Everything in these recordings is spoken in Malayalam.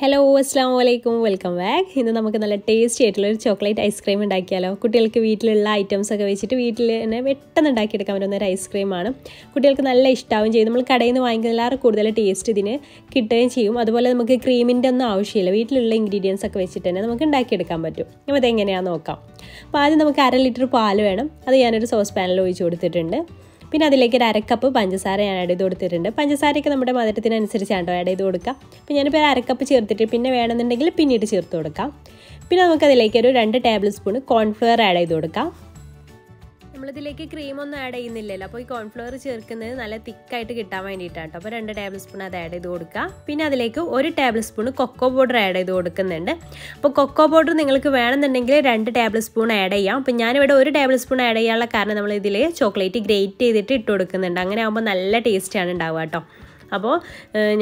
ഹലോ അസ്സലാമു അലൈക്കും വെൽക്കം ബാക്ക്. ഇന്ന് നമുക്ക് നല്ല ടേസ്റ്റി ആയിട്ടുള്ളൊരു ചോക്ലേറ്റ് ഐസ്ക്രീം ഉണ്ടാക്കിയാലോ. കുട്ടികൾക്ക് വീട്ടിലുള്ള ഐറ്റംസൊക്കെ വെച്ചിട്ട് വീട്ടിൽ തന്നെ പെട്ടെന്ന് ഉണ്ടാക്കിയെടുക്കാൻ പറ്റുന്ന ഒരു ഐസ്ക്രീമാണ്. കുട്ടികൾക്ക് നല്ല ഇഷ്ടമാവും ചെയ്യും. നമ്മൾ കടയിൽ നിന്ന് വാങ്ങിക്കുന്നതിലേറെ കൂടുതൽ ടേസ്റ്റ് ഇതിന് കിട്ടുകയും ചെയ്യും. അതുപോലെ നമുക്ക് ക്രീമിൻ്റെ ഒന്നും ആവശ്യമില്ല. വീട്ടിലുള്ള ഇൻഗ്രീഡിയൻസ് ഒക്കെ വെച്ചിട്ട് തന്നെ നമുക്ക് ഉണ്ടാക്കിയെടുക്കാൻ പറ്റും. അപ്പോൾ അതെങ്ങനെയാണെന്ന് നോക്കാം. അപ്പോൾ ആദ്യം നമുക്ക് 1/2 ലിറ്റർ പാൽ വേണം. അത് ഞാനൊരു സോസ് പാനിൽ ഒഴിച്ച് കൊടുത്തിട്ടുണ്ട്. പിന്നെ അതിലേക്ക് ഒരു 1/2 കപ്പ് പഞ്ചസാര ഞാൻ ആഡ് ചെയ്ത് കൊടുത്തിട്ടുണ്ട്. പഞ്ചസാരയൊക്കെ നമ്മുടെ മധുരത്തിനനുസരിച്ചാണ് ആഡ് ചെയ്ത് കൊടുക്കുക. അപ്പോൾ ഞാനിപ്പോൾ 1/2 കപ്പ് ചേർത്തിട്ട് പിന്നെ വേണമെന്നുണ്ടെങ്കിൽ പിന്നീട് ചേർത്ത് കൊടുക്കാം. പിന്നെ നമുക്കതിലേക്ക് ഒരു 2 ടേബിൾ സ്പൂൺ കോൺഫ്ലവർ ആഡ് ചെയ്ത് കൊടുക്കാം. നമ്മളിതിലേക്ക് ക്രീമൊന്നും ആഡ് ചെയ്യുന്നില്ലല്ലോ, അപ്പോൾ ഈ കോൺഫ്ലവർ ചേർക്കുന്നത് നല്ല തിക്കായിട്ട് കിട്ടാൻ വേണ്ടിയിട്ടാണ് കേട്ടോ. അപ്പോൾ 2 ടേബിൾ സ്പൂൺ അത് ആഡ് ചെയ്ത് കൊടുക്കുക. പിന്നെ അതിലേക്ക് 1 table spoon cocoa powder add ചെയ്ത് കൊടുക്കുന്നുണ്ട്. അപ്പോൾ കൊക്കോ പൗഡർ നിങ്ങൾക്ക് വേണമെന്നുണ്ടെങ്കിൽ 2 ടേബിൾ സ്പൂൺ ആഡ് ചെയ്യാം. അപ്പോൾ ഞാനിവിടെ 1 ടേബിൾ സ്പൂൺ ആഡ് ചെയ്യാനുള്ള കാരണം നമ്മൾ ഇതിൽ ചോക്ലേറ്റ് ഗ്രേറ്റ് ചെയ്തിട്ട് ഇട്ട് കൊടുക്കുന്നുണ്ട്. അങ്ങനെ ആകുമ്പോൾ നല്ല ടേസ്റ്റാണ് ഉണ്ടാവുക കേട്ടോ. അപ്പോൾ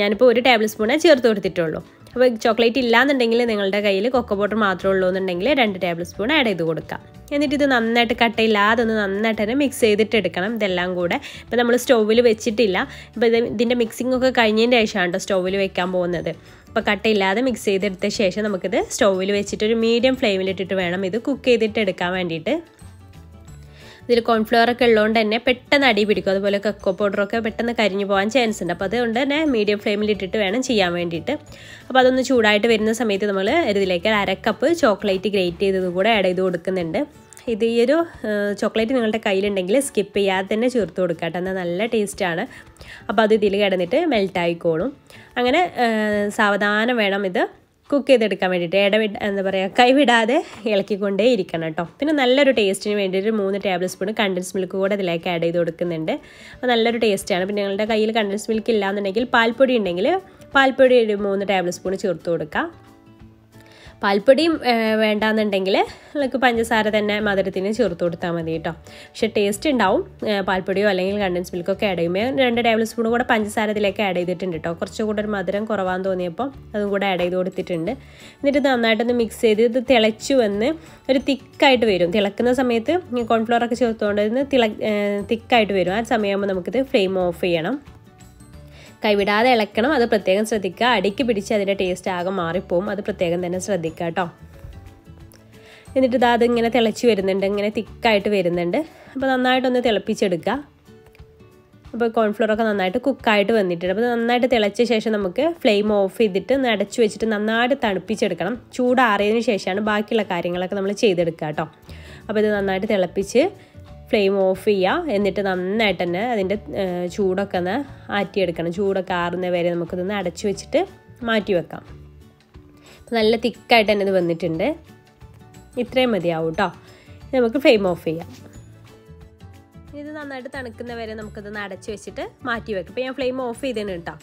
ഞാനിപ്പോൾ 1 ടേബിൾ സ്പൂണേ ചേർത്ത് കൊടുത്തിട്ടുള്ളൂ. അപ്പോൾ ചോക്ലേറ്റ് ഇല്ലാന്നുണ്ടെങ്കിൽ നിങ്ങളുടെ കയ്യിൽ കൊക്കോ പൗഡർ മാത്രമേ ഉള്ളൂ എന്നുണ്ടെങ്കിൽ 2 ടേബിൾ സ്പൂൺ ആഡ് ചെയ്ത് കൊടുക്കാം. എന്നിട്ട് ഇത് നന്നായിട്ട് കട്ടയില്ലാതെ ഒന്ന് നന്നായിട്ട് തന്നെ മിക്സ് ചെയ്തിട്ട് എടുക്കണം ഇതെല്ലാം കൂടെ. ഇപ്പോൾ നമ്മൾ സ്റ്റൗവിൽ വെച്ചിട്ടില്ല. ഇപ്പോൾ ഇതിൻ്റെ മിക്സിംഗ് ഒക്കെ കഴിഞ്ഞതിന് ശേഷമാണ് കേട്ടോ സ്റ്റൗവിൽ വെക്കാൻ പോകുന്നത്. അപ്പോൾ കട്ടയില്ലാതെ മിക്സ് ചെയ്തെടുത്ത ശേഷം നമുക്കിത് സ്റ്റൗവിൽ വെച്ചിട്ട് ഒരു മീഡിയം ഫ്ലെയിമിലിട്ടിട്ട് വേണം ഇത് കുക്ക് ചെയ്തിട്ട് എടുക്കാൻ വേണ്ടിയിട്ട്. ഇതിൽ കോൺഫ്ലവറൊക്കെ ഉള്ളതുകൊണ്ട് തന്നെ പെട്ടെന്ന് അടി പിടിക്കും. അതുപോലെ കൊക്കോ പൗഡറൊക്കെ പെട്ടെന്ന് കരിഞ്ഞു പോകാൻ ചാൻസ് ഉണ്ട്. അപ്പോൾ അതുകൊണ്ട് തന്നെ മീഡിയം ഫ്ലെയിമിലിട്ടിട്ട് വേണം ചെയ്യാൻ വേണ്ടിയിട്ട്. അപ്പോൾ അതൊന്ന് ചൂടായിട്ട് വരുന്ന സമയത്ത് നമ്മൾ ഇതിലേക്ക് 1/2 കപ്പ് ചോക്ലേറ്റ് ഗ്രേറ്റ് ചെയ്തത് കൂടെ ആഡ് ചെയ്ത് കൊടുക്കുന്നുണ്ട്. ഇത് ഈ ഒരു ചോക്ലേറ്റ് നിങ്ങളുടെ കയ്യിലുണ്ടെങ്കിൽ സ്കിപ്പ് ചെയ്യാതെ തന്നെ ചേർത്ത് കൊടുക്കുക കേട്ടോ. എന്നാൽ നല്ല ടേസ്റ്റാണ്. അപ്പോൾ അത് ഇതിൽ കിടന്നിട്ട് മെൽറ്റായിക്കോളും. അങ്ങനെ സാവധാനം വേണം ഇത് കുക്ക് ചെയ്തെടുക്കാൻ വേണ്ടിയിട്ട്. എന്താ പറയുക, കൈവിടാതെ ഇളക്കിക്കൊണ്ടേ ഇരിക്കണം കേട്ടോ. പിന്നെ നല്ലൊരു ടേസ്റ്റിന് വേണ്ടിയിട്ട് 3 ടേബിൾ സ്പൂൺ കണ്ടൻസ് മിൽക്ക് കൂടെ അതിലേക്ക് ആഡ് ചെയ്ത് കൊടുക്കുന്നുണ്ട്. അപ്പോൾ നല്ലൊരു ടേസ്റ്റാണ്. പിന്നെ നിങ്ങളുടെ കയ്യിൽ കണ്ടൻസ് മിൽക്ക് ഇല്ലാന്നുണ്ടെങ്കിൽ പാൽപ്പൊടി ഉണ്ടെങ്കിൽ പാൽപ്പൊടി ഒരു 3 ടേബിൾ സ്പൂൺ ചേർത്ത് കൊടുക്കുക. പാൽപ്പൊടിയും വേണ്ടാന്നുണ്ടെങ്കിൽ നമുക്ക് പഞ്ചസാര തന്നെ മധുരത്തിന് ചേർത്ത് കൊടുത്താൽ മതി കേട്ടോ. പക്ഷേ ടേസ്റ്റ് ഉണ്ടാവും. പാൽപ്പൊടിയോ അല്ലെങ്കിൽ കണ്ടൻസ് മിൽക്കൊക്കെ ആഡ് ചെയ്യുമ്പോൾ 2 ടേബിൾ സ്പൂൺ കൂടെ പഞ്ചസാര ഇതിലേക്ക് ആഡ് ചെയ്തിട്ടുണ്ട് കേട്ടോ. കുറച്ചുകൂടെ ഒരു മധുരം കുറവാന്ന് തോന്നിയപ്പോൾ അതും കൂടെ ആഡ് ചെയ്ത് കൊടുത്തിട്ടുണ്ട്. എന്നിട്ട് നന്നായിട്ടൊന്ന് മിക്സ് ചെയ്ത് ഇത് തിളച്ചു വന്ന് ഒരു തിക്കായിട്ട് വരും. തിളക്കുന്ന സമയത്ത് കോൺഫ്ലവറൊക്കെ ചേർത്തുകൊണ്ട് ഇന്ന് തിക്കായിട്ട് വരും. ആ സമയമാകുമ്പോൾ നമുക്കിത് ഫ്ലെയിം ഓഫ് ചെയ്യണം. കൈവിടാതെ ഇളക്കണം. അത് പ്രത്യേകം ശ്രദ്ധിക്കുക. അടിക്ക് പിടിച്ച് അതിൻ്റെ ടേസ്റ്റ് ആകെ മാറിപ്പോവും. അത് പ്രത്യേകം തന്നെ ശ്രദ്ധിക്കുക കേട്ടോ. എന്നിട്ട് അതിങ്ങനെ തിളച്ച് വരുന്നുണ്ട്, ഇങ്ങനെ തിക്കായിട്ട് വരുന്നുണ്ട്. അപ്പോൾ നന്നായിട്ടൊന്ന് തിളപ്പിച്ചെടുക്കുക. അപ്പോൾ കോൺഫ്ലവറൊക്കെ നന്നായിട്ട് കുക്കായിട്ട് വന്നിട്ടുണ്ട്. അപ്പോൾ നന്നായിട്ട് തിളച്ച ശേഷം നമുക്ക് ഫ്ലെയിം ഓഫ് ചെയ്തിട്ട് അടച്ചു വെച്ചിട്ട് നന്നായിട്ട് തണുപ്പിച്ചെടുക്കണം. ചൂടാറിയതിന് ശേഷമാണ് ബാക്കിയുള്ള കാര്യങ്ങളൊക്കെ നമ്മൾ ചെയ്തെടുക്കുക കേട്ടോ. അപ്പോൾ ഇത് നന്നായിട്ട് തിളപ്പിച്ച് ഫ്ലെയിം ഓഫ് ചെയ്യുക. എന്നിട്ട് നന്നായിട്ട് തന്നെ അതിൻ്റെ ചൂടൊക്കെ ഒന്ന് ആറ്റിയെടുക്കണം. ചൂടൊക്കെ ആറുന്ന വരെ നമുക്കിതൊന്ന് അടച്ചു വെച്ചിട്ട് മാറ്റി വെക്കാം. നല്ല തിക്കായിട്ട് തന്നെ ഇത് വന്നിട്ടുണ്ട്. ഇത്രയും മതിയാവും കേട്ടോ. നമുക്ക് ഫ്ലെയിം ഓഫ് ചെയ്യാം. ഇത് നന്നായിട്ട് തണുക്കുന്ന വരെ നമുക്കിതൊന്ന് അടച്ചു വെച്ചിട്ട് മാറ്റി വെക്കാം. ഇപ്പോൾ ഞാൻ ഫ്ലെയിം ഓഫ് ചെയ്തേന് കേട്ടോ.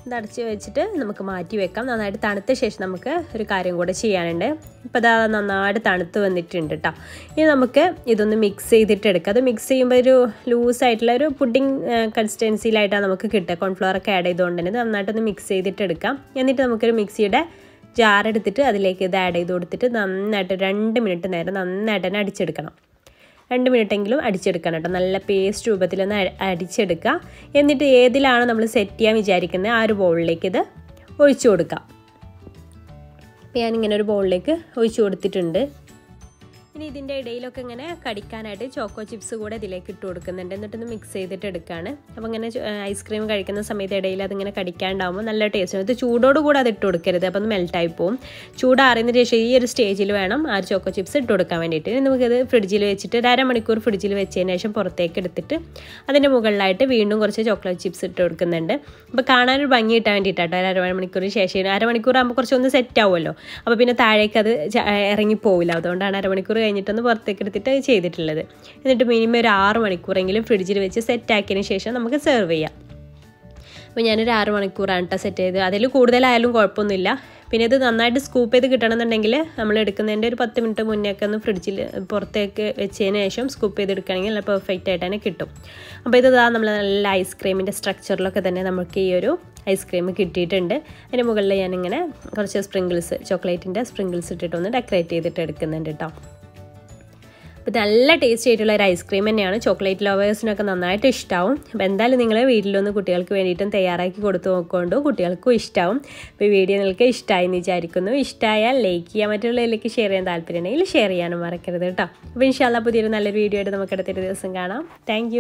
ഇത് അടച്ച് വെച്ചിട്ട് നമുക്ക് മാറ്റി വെക്കാം. നന്നായിട്ട് തണുത്ത ശേഷം നമുക്ക് ഒരു കാര്യം കൂടെ ചെയ്യാനുണ്ട്. ഇപ്പോൾ അത് നന്നായിട്ട് തണുത്ത് വന്നിട്ടുണ്ട് കേട്ടോ. ഇനി നമുക്ക് ഇതൊന്ന് മിക്സ് ചെയ്തിട്ട് എടുക്കാം. അത് മിക്സ് ചെയ്യുമ്പോൾ ഒരു ലൂസായിട്ടുള്ള ഒരു പുഡിംഗ് കൺസിസ്റ്റൻസിയിലായിട്ടാണ് നമുക്ക് കിട്ടുക. കോൺഫ്ലവറൊക്കെ ആഡ് ചെയ്തുകൊണ്ട് തന്നെ ഇത് നന്നായിട്ടൊന്ന് മിക്സ് ചെയ്തിട്ട് എടുക്കാം. എന്നിട്ട് നമുക്കൊരു മിക്സിയുടെ ജാർ എടുത്തിട്ട് അതിലേക്ക് ഇത് ആഡ് ചെയ്ത് കൊടുത്തിട്ട് നന്നായിട്ട് 2 മിനിറ്റ് നേരം നന്നായിട്ട് തന്നെ അടിച്ചെടുക്കണം. 2 മിനിറ്റെങ്കിലും അടിച്ചെടുക്കണം കേട്ടോ. നല്ല പേസ്റ്റ് രൂപത്തിലൊന്ന് അടിച്ചെടുക്കുക. എന്നിട്ട് ഏതിലാണ് നമ്മൾ സെറ്റ് ചെയ്യാൻ വിചാരിക്കുന്നത് ആ ഒരു ബൗളിലേക്ക് ഇത് ഒഴിച്ചു കൊടുക്കാം. അപ്പോൾ ഞാനിങ്ങനെ ഒരു ബൗളിലേക്ക് ഒഴിച്ചു കൊടുത്തിട്ടുണ്ട്. ഇനി ഇതിൻ്റെ ഇടയിലൊക്കെ ഇങ്ങനെ കടിക്കാനായിട്ട് ചോക്കോ ചിപ്സ് കൂടെ ഇതിലേക്ക് ഇട്ട് കൊടുക്കുന്നുണ്ട്. എന്നിട്ടൊന്ന് മിക്സ് ചെയ്തിട്ട് എടുക്കുകയാണ്. അപ്പോൾ ഇങ്ങനെ ഐസ്ക്രീം കഴിക്കുന്ന സമയത്ത് ഇടയിൽ അതിങ്ങനെ കടിക്കാണ്ടാവുമ്പോൾ നല്ല ടേസ്റ്റ്. ഇത് ചൂടോടുകൂടെ അത് ഇട്ട് കൊടുക്കരുത്. അപ്പോൾ അത് മെൽറ്റായി പോവും. ചൂടാറിയതിന് ശേഷം ഈ ഒരു സ്റ്റേജിൽ വേണം ആ ചോക്കോ ചിപ്സ് ഇട്ട് കൊടുക്കാൻ വേണ്ടിയിട്ട്. ഇനി നമുക്കത് ഫ്രിഡ്ജിൽ വെച്ചിട്ട് 1/2 മണിക്കൂർ ഫ്രിഡ്ജിൽ വെച്ചതിന് ശേഷം പുറത്തേക്ക് എടുത്തിട്ട് അതിൻ്റെ മുകളിലായിട്ട് വീണ്ടും കുറച്ച് ചോക്ലേറ്റ് ചിപ്സ് ഇട്ട് കൊടുക്കുന്നുണ്ട്. അപ്പോൾ കാണാനൊരു ഭംഗി കിട്ടാൻ വേണ്ടിയിട്ടാട്ടോ. 1/2 മണിക്കൂറിന് ശേഷം 1/2 മണിക്കൂർ ആകുമ്പോൾ കുറച്ചൊന്ന് സെറ്റ് ആവുമല്ലോ. അപ്പോൾ പിന്നെ താഴേക്ക് അത് ഇറങ്ങിപ്പോവില്ല. അതുകൊണ്ടാണ് 1/2 മണിക്കൂർ കഴിഞ്ഞിട്ടൊന്ന് പുറത്തേക്ക് എടുത്തിട്ട് ചെയ്തിട്ടുള്ളത്. എന്നിട്ട് മിനിമം ഒരു 6 മണിക്കൂറെങ്കിലും ഫ്രിഡ്ജിൽ വെച്ച് സെറ്റാക്കിയതിന് ശേഷം നമുക്ക് സെർവ് ചെയ്യാം. അപ്പോൾ ഞാനൊരു 6 മണിക്കൂറാണ് കേട്ടോ സെറ്റ് ചെയ്ത്. അതിൽ കൂടുതലായാലും കുഴപ്പമൊന്നുമില്ല. പിന്നെ ഇത് നന്നായിട്ട് സ്കൂപ്പ് ചെയ്ത് കിട്ടണമെന്നുണ്ടെങ്കിൽ നമ്മൾ എടുക്കുന്നതിൻ്റെ ഒരു 10 മിനിറ്റ് മുന്നേയൊക്കെ ഒന്ന് ഫ്രിഡ്ജിൽ പുറത്തേക്ക് വെച്ചതിന് ശേഷം സ്കൂപ്പ് ചെയ്തെടുക്കുകയാണെങ്കിൽ നല്ല പെർഫെക്റ്റ് ആയിട്ട് തന്നെ കിട്ടും. അപ്പോൾ ഇത് നമ്മൾ നല്ല ഐസ്ക്രീമിൻ്റെ സ്ട്രക്ചറിലൊക്കെ തന്നെ നമുക്ക് ഈ ഒരു ഐസ്ക്രീം കിട്ടിയിട്ടുണ്ട്. അതിൻ്റെ മുകളിൽ ഞാനിങ്ങനെ കുറച്ച് സ്പ്രിങ്കിൾസ് ചോക്ലേറ്റിൻ്റെ സ്പ്രിങ്കിൾസ് ഇട്ടിട്ടൊന്ന് ഡെക്കറേറ്റ് ചെയ്തിട്ട് എടുക്കുന്നുണ്ട് കേട്ടോ. അപ്പോൾ നല്ല ടേസ്റ്റി ആയിട്ടുള്ള ഒരു ഐസ്ക്രീം തന്നെയാണ്. ചോക്ലേറ്റ് ലവേഴ്സിനൊക്കെ നന്നായിട്ട് ഇഷ്ടമാവും. അപ്പോൾ എന്തായാലും നിങ്ങൾ വീട്ടിലൊന്ന് കുട്ടികൾക്ക് വേണ്ടിയിട്ടും തയ്യാറാക്കി കൊടുത്ത് നോക്കുകൊണ്ട് കുട്ടികൾക്കും ഇഷ്ടമാവും. അപ്പോൾ ഈ വീഡിയോ നിങ്ങൾക്ക് ഇഷ്ടമായി എന്ന് വിചാരിക്കുന്നു. ഇഷ്ടമായാൽ ലൈക്ക് ചെയ്യാൻ, മറ്റുള്ളവരിലേക്ക് ഷെയർ ചെയ്യാൻ താല്പര്യമുണ്ടെങ്കിൽ ഷെയർ ചെയ്യാനും മറക്കരുത് കേട്ടോ. അപ്പോൾ ഇൻഷാല്ലാ പുതിയൊരു നല്ലൊരു വീഡിയോ ആയിട്ട് നമുക്ക് അടുത്തൊരു ദിവസം കാണാം. താങ്ക്